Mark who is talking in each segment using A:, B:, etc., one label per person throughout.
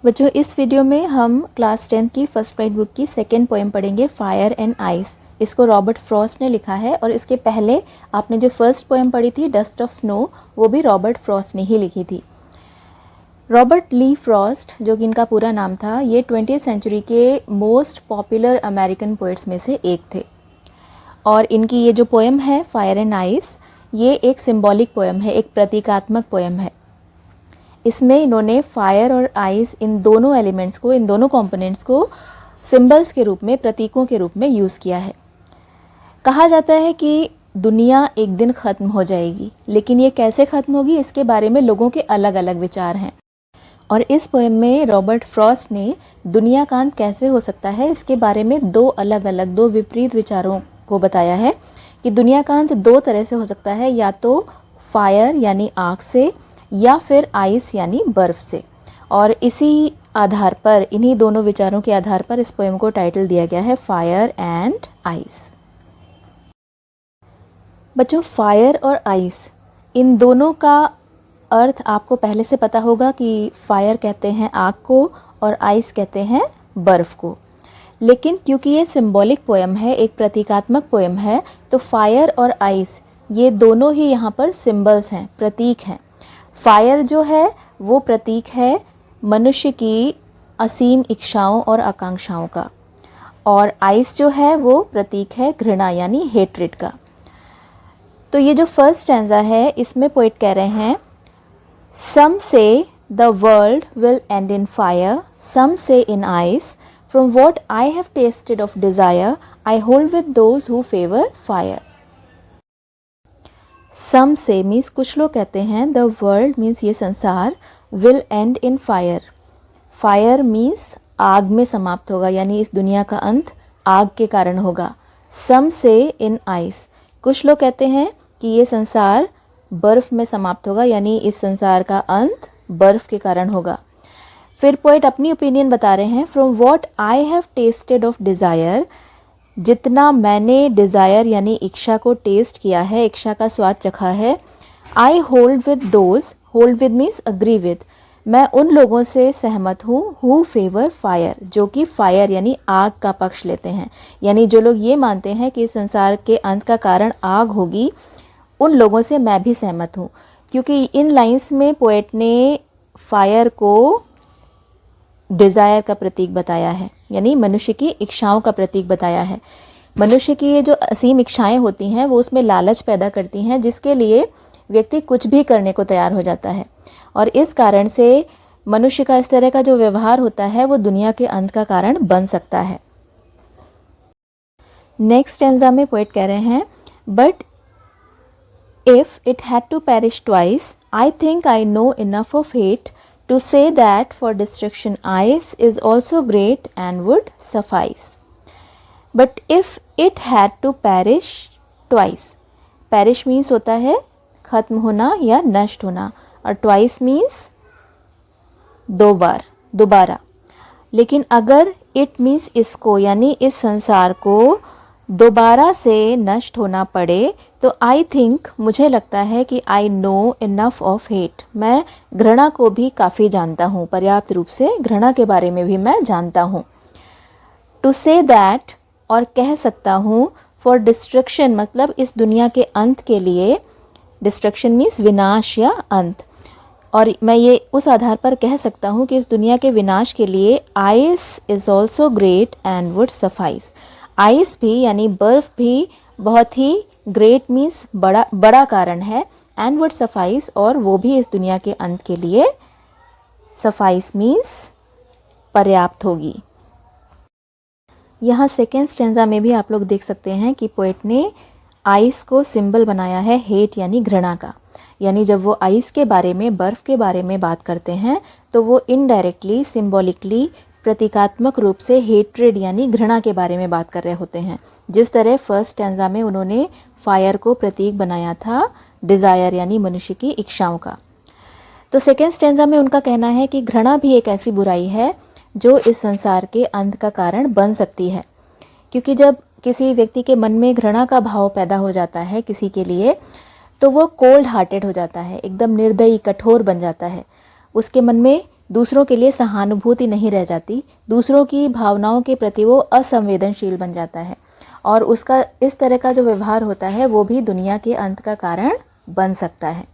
A: बच्चों, इस वीडियो में हम क्लास 10 की फर्स्ट राइट बुक की सेकेंड पोएम पढ़ेंगे, फायर एंड आइस। इसको रॉबर्ट फ्रॉस्ट ने लिखा है और इसके पहले आपने जो फर्स्ट पोएम पढ़ी थी, डस्ट ऑफ स्नो, वो भी रॉबर्ट फ्रॉस्ट ने ही लिखी थी। रॉबर्ट ली फ्रॉस्ट, जो कि इनका पूरा नाम था, ये 20th सेंचुरी के मोस्ट पॉपुलर अमेरिकन पोइट्स में से एक थे। और इनकी ये जो पोएम है फायर एंड आइस, ये एक सिंबॉलिक पोएम है, एक प्रतीकात्मक पोएम है। इसमें इन्होंने फायर और आइस, इन दोनों एलिमेंट्स को, इन दोनों कंपोनेंट्स को सिंबल्स के रूप में, प्रतीकों के रूप में यूज़ किया है। कहा जाता है कि दुनिया एक दिन ख़त्म हो जाएगी, लेकिन ये कैसे ख़त्म होगी, इसके बारे में लोगों के अलग अलग विचार हैं। और इस पोएम में रॉबर्ट फ्रॉस्ट ने दुनिया का अंत कैसे हो सकता है, इसके बारे में दो अलग अलग, दो विपरीत विचारों को बताया है कि दुनिया का अंत दो तरह से हो सकता है, या तो फायर यानी आग से, या फिर आइस यानी बर्फ़ से। और इसी आधार पर, इन्हीं दोनों विचारों के आधार पर इस पोएम को टाइटल दिया गया है फायर एंड आइस। बच्चों, फायर और आइस, इन दोनों का अर्थ आपको पहले से पता होगा कि फायर कहते हैं आग को और आइस कहते हैं बर्फ़ को। लेकिन क्योंकि ये सिंबॉलिक पोएम है, एक प्रतीकात्मक पोएम है, तो फायर और आइस ये दोनों ही यहाँ पर सिंबल्स हैं, प्रतीक हैं। फायर जो है वो प्रतीक है मनुष्य की असीम इच्छाओं और आकांक्षाओं का, और आइस जो है वो प्रतीक है घृणा यानी हेट्रेड का। तो ये जो फर्स्ट स्टैंजा है, इसमें पोएट कह रहे हैं, some say the world will end in fire, some say in ice, from what I have tasted of desire, I hold with those who favour fire. Some say means कुछ लोग कहते हैं, the world means ये संसार, will end in fire, fire means आग में समाप्त होगा, यानी इस दुनिया का अंत आग के कारण होगा। सम से इन आइस, कुछ लोग कहते हैं कि ये संसार बर्फ़ में समाप्त होगा, यानी इस संसार का अंत बर्फ़ के कारण होगा। फिर पोएट अपनी ओपिनियन बता रहे हैं, from what I have tasted of desire, जितना मैंने डिज़ायर यानी इच्छा को टेस्ट किया है, इच्छा का स्वाद चखा है, आई hold with those, hold with means agree with, मैं उन लोगों से सहमत हूँ, हु फेवर फायर, जो कि फायर यानी आग का पक्ष लेते हैं। यानी जो लोग ये मानते हैं कि संसार के अंत का कारण आग होगी, उन लोगों से मैं भी सहमत हूँ। क्योंकि इन लाइंस में पोएट ने फायर को डिज़ायर का प्रतीक बताया है, यानी मनुष्य की इच्छाओं का प्रतीक बताया है। मनुष्य की ये जो असीम इच्छाएं होती हैं, वो उसमें लालच पैदा करती हैं, जिसके लिए व्यक्ति कुछ भी करने को तैयार हो जाता है। और इस कारण से मनुष्य का इस तरह का जो व्यवहार होता है, वो दुनिया के अंत का कारण बन सकता है। नेक्स्ट स्टैंजा में पोएट कह रहे हैं, but if it had to perish twice, I think I know enough of hate to say that for destruction ice is also great and would suffice. But if it had to perish twice, perish means होता है ख़त्म होना या नष्ट होना, और twice means दो बार, दोबारा। लेकिन अगर it means इसको, यानी इस संसार को दोबारा से नष्ट होना पड़े, तो आई थिंक, मुझे लगता है कि आई नो इनफ ऑफ हेट, मैं घृणा को भी काफ़ी जानता हूँ, पर्याप्त रूप से घृणा के बारे में भी मैं जानता हूँ। टू से दैट, और कह सकता हूँ, फॉर डिस्ट्रक्शन मतलब इस दुनिया के अंत के लिए, डिस्ट्रक्शन मीन्स विनाश या अंत, और मैं ये उस आधार पर कह सकता हूँ कि इस दुनिया के विनाश के लिए ice is also great and would suffice, ice भी यानी बर्फ़ भी बहुत ही ग्रेट मीन्स बड़ा कारण है, एंड वुड सफाइस, और वो भी इस दुनिया के अंत के लिए, सफाइस मीन्स पर्याप्त होगी। यहाँ सेकेंड स्टैंजा में भी आप लोग देख सकते हैं कि पोएट ने आइस को सिंबल बनाया है हेट यानी घृणा का। यानी जब वो आइस के बारे में, बर्फ़ के बारे में बात करते हैं, तो वो इनडायरेक्टली, सिंबॉलिकली, प्रतीकात्मक रूप से हेट्रेड यानी घृणा के बारे में बात कर रहे होते हैं। जिस तरह फर्स्ट स्टैंजा में उन्होंने फायर को प्रतीक बनाया था डिज़ायर यानी मनुष्य की इच्छाओं का, तो सेकेंड स्टैंजा में उनका कहना है कि घृणा भी एक ऐसी बुराई है जो इस संसार के अंत का कारण बन सकती है। क्योंकि जब किसी व्यक्ति के मन में घृणा का भाव पैदा हो जाता है किसी के लिए, तो वो कोल्ड हार्टेड हो जाता है, एकदम निर्दयी, कठोर बन जाता है। उसके मन में दूसरों के लिए सहानुभूति नहीं रह जाती, दूसरों की भावनाओं के प्रति वो असंवेदनशील बन जाता है और उसका इस तरह का जो व्यवहार होता है वो भी दुनिया के अंत का कारण बन सकता है।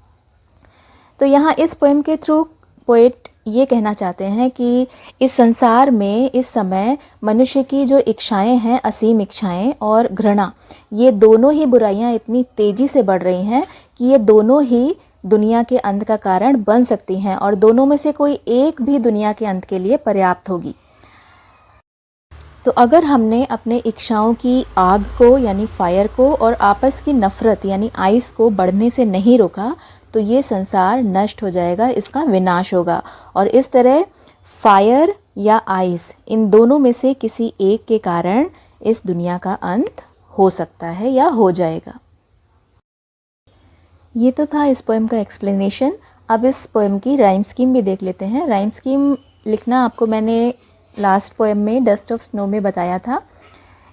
A: तो यहाँ इस पोएम के थ्रू पोएट ये कहना चाहते हैं कि इस संसार में इस समय मनुष्य की जो इच्छाएं हैं, असीम इच्छाएं और घृणा, ये दोनों ही बुराइयां इतनी तेज़ी से बढ़ रही हैं कि ये दोनों ही दुनिया के अंत का कारण बन सकती हैं और दोनों में से कोई एक भी दुनिया के अंत के लिए पर्याप्त होगी। तो अगर हमने अपने इच्छाओं की आग को यानी फायर को और आपस की नफ़रत यानी आइस को बढ़ने से नहीं रोका तो ये संसार नष्ट हो जाएगा, इसका विनाश होगा। और इस तरह फायर या आइस, इन दोनों में से किसी एक के कारण इस दुनिया का अंत हो सकता है या हो जाएगा। ये तो था इस पोएम का एक्सप्लेनेशन। अब इस पोएम की राइम स्कीम भी देख लेते हैं। राइम स्कीम लिखना आपको मैंने लास्ट पोएम में डस्ट ऑफ स्नो में बताया था।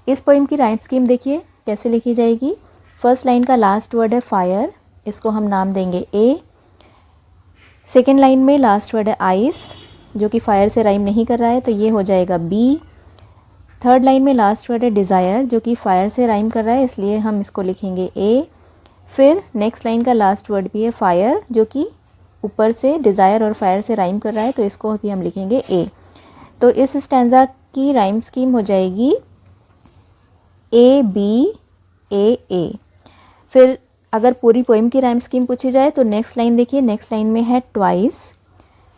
A: इस पोएम की राइम स्कीम देखिए कैसे लिखी जाएगी। फर्स्ट लाइन का लास्ट वर्ड है फायर, इसको हम नाम देंगे ए। सेकेंड लाइन में लास्ट वर्ड है आइस, जो कि फायर से राइम नहीं कर रहा है, तो ये हो जाएगा बी। थर्ड लाइन में लास्ट वर्ड है डिज़ायर, जो कि फायर से राइम कर रहा है, इसलिए हम इसको लिखेंगे ए। फिर नेक्स्ट लाइन का लास्ट वर्ड भी है फायर, जो कि ऊपर से डिज़ायर और फायर से राइम कर रहा है, तो इसको भी हम लिखेंगे ए। तो इस स्टैंजा की राइम स्कीम हो जाएगी ए बी ए ए। फिर अगर पूरी पोएम की राइम स्कीम पूछी जाए तो नेक्स्ट लाइन देखिए, नेक्स्ट लाइन में है ट्वाइस।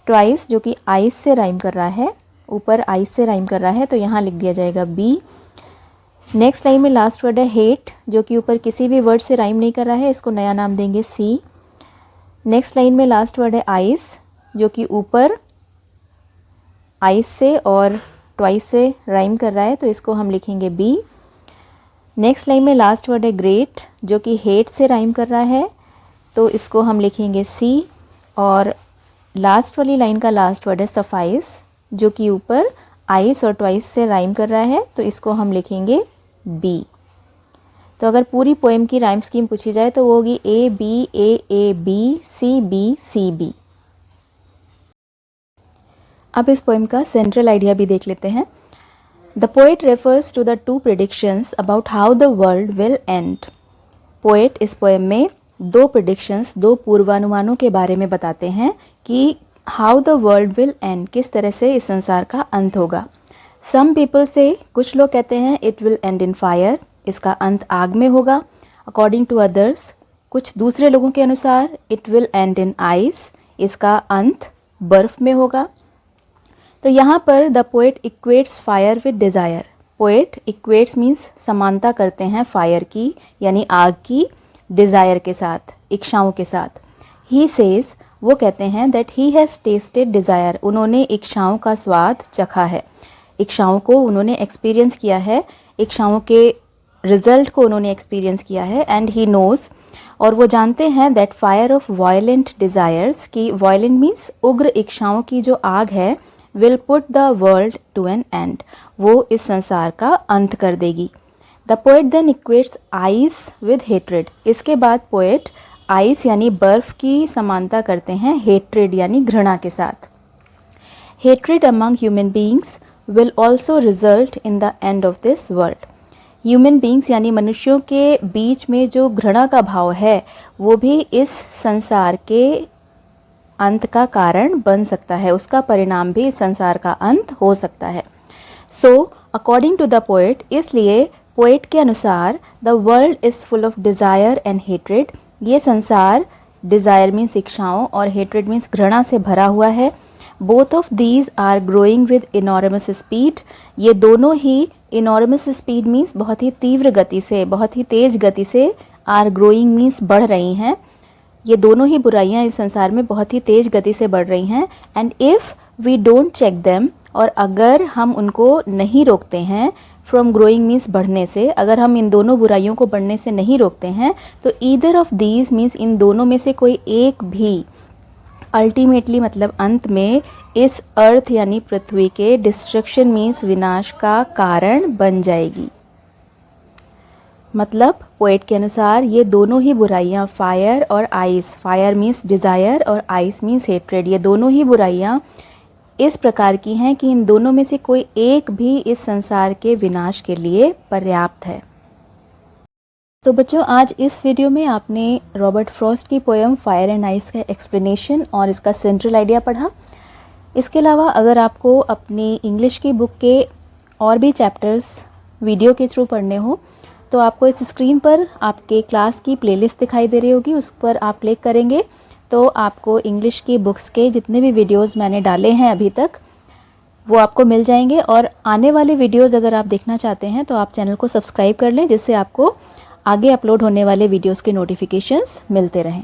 A: ट्वाइस जो कि आइस से राइम कर रहा है, ऊपर आइस से राइम कर रहा है, तो यहाँ लिख दिया जाएगा बी। नेक्स्ट लाइन में लास्ट वर्ड है हेट, जो कि ऊपर किसी भी वर्ड से राइम नहीं कर रहा है, इसको नया नाम देंगे सी। नेक्स्ट लाइन में लास्ट वर्ड है आइस, जो कि ऊपर आइस से और ट्वाइस से राइम कर रहा है, तो इसको हम लिखेंगे बी। नेक्स्ट लाइन में लास्ट वर्ड है ग्रेट, जो कि हेट से राइम कर रहा है, तो इसको हम लिखेंगे सी। और लास्ट वाली लाइन का लास्ट वर्ड है सफाइस, जो कि ऊपर आइस और ट्वाइस से राइम कर रहा है, तो इसको हम लिखेंगे बी। तो अगर पूरी पोएम की राइम स्कीम पूछी जाए तो वो होगी ए बी सी बी। अब इस पोएम का सेंट्रल आइडिया भी देख लेते हैं। The poet refers to the two predictions about how the world will end. Poet इस पोएम में दो प्रिडिक्शंस, दो पूर्वानुमानों के बारे में बताते हैं कि how the world will end, किस तरह से इस संसार का अंत होगा। Some people say, कुछ लोग कहते हैं it will end in fire, इसका अंत आग में होगा। According to others, कुछ दूसरे लोगों के अनुसार it will end in ice, इसका अंत बर्फ में होगा। तो यहाँ पर the poet equates fire with desire. Poet equates means समानता करते हैं फायर की यानी आग की डिज़ायर के साथ, इच्छाओं के साथ। ही सेज, वो कहते हैं that he has tested desire, उन्होंने इच्छाओं का स्वाद चखा है, इच्छाओं को उन्होंने एक्सपीरियंस किया है, इच्छाओं के रिजल्ट को उन्होंने एक्सपीरियंस किया है। एंड ही नोज़, और वो जानते हैं that fire of violent desires, की वायलेंट मीन्स उग्र इच्छाओं की जो आग है, will put the world to an end, वो इस संसार का अंत कर देगी। The poet then equates ice with hatred, इसके बाद पोएट आइस यानी बर्फ की समानता करते हैं हेट्रेड यानी घृणा के साथ। Hatred among human beings will also result in the end of this world. Human beings यानी मनुष्यों के बीच में जो घृणा का भाव है वो भी इस संसार के अंत का कारण बन सकता है, उसका परिणाम भी संसार का अंत हो सकता है। So according to the poet, इसलिए पोएट के अनुसार the world is full of desire and hatred, ये संसार डिज़ायर मीन्स इच्छाओं और हेट्रेड मीन्स घृणा से भरा हुआ है। Both of these are growing with enormous speed, ये दोनों ही इनॉर्मस स्पीड मीन्स बहुत ही तीव्र गति से, बहुत ही तेज़ गति से, आर ग्रोइंग मीन्स बढ़ रही हैं। ये दोनों ही बुराइयां इस संसार में बहुत ही तेज़ गति से बढ़ रही हैं। And if we don't check them, और अगर हम उनको नहीं रोकते हैं, फ्रॉम ग्रोइंग मीन्स बढ़ने से, अगर हम इन दोनों बुराइयों को बढ़ने से नहीं रोकते हैं तो either of these means in दोनों में से कोई एक भी अल्टीमेटली मतलब अंत में इस अर्थ यानी पृथ्वी के डिस्ट्रक्शन मीन्स विनाश का कारण बन जाएगी। मतलब पोएट के अनुसार ये दोनों ही बुराइयां फायर और आइस, फायर मीन्स डिज़ायर और आइस मीन्स हेट्रेड, ये दोनों ही बुराइयां इस प्रकार की हैं कि इन दोनों में से कोई एक भी इस संसार के विनाश के लिए पर्याप्त है। तो बच्चों, आज इस वीडियो में आपने रॉबर्ट फ्रॉस्ट की पोएम फायर एंड आइस का एक्सप्लेनेशन और इसका सेंट्रल आइडिया पढ़ा। इसके अलावा अगर आपको अपनी इंग्लिश की बुक के और भी चैप्टर्स वीडियो के थ्रू पढ़ने हो तो आपको इस स्क्रीन पर आपके क्लास की प्लेलिस्ट दिखाई दे रही होगी, उस पर आप क्लिक करेंगे तो आपको इंग्लिश की बुक्स के जितने भी वीडियोस मैंने डाले हैं अभी तक वो आपको मिल जाएंगे। और आने वाले वीडियोस अगर आप देखना चाहते हैं तो आप चैनल को सब्सक्राइब कर लें, जिससे आपको आगे अपलोड होने वाले वीडियोस के नोटिफिकेशंस मिलते रहें।